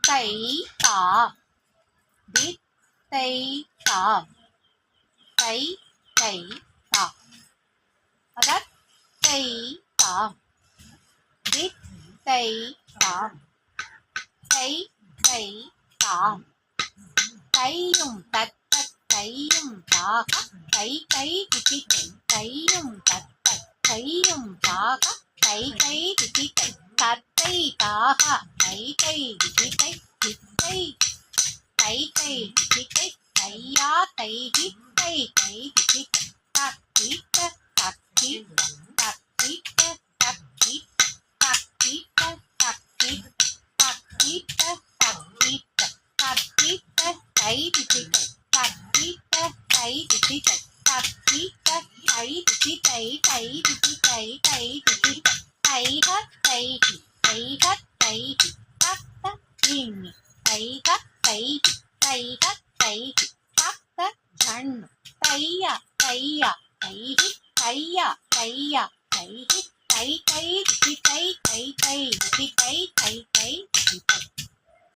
தை தா தித் தை தா தை தை தா தத் தை தா தித் தை தா தை தை தா தையும் தத்தத் தையும் தாக தை தை திதி தை தையும் தத்தத் தையும் தாக தை தை திதி தை தத்தை தாக தை தை திதி தை தித்தை தை தை திதி தை தையா தைகி தை தை திதி தை தத்தித்த தத்தித்த தத்தித்த தத்தித்த தத்தித்த தத்தித்த தத்தித்த தத்தித்த தத்தித்த தை திதி தை தத்தித்த தை திதி தை தத்தித்த தை திதி தை தை திதி தை தை திதி தை தைக தைகி தைக தைகி தத்த இம்மி தைக தைகி தைக தைகி தத்த ஜண்ணு தையா தையா தைகி தையா தையா தைகி தை தை திதி தை தை தை திதி தை தை தை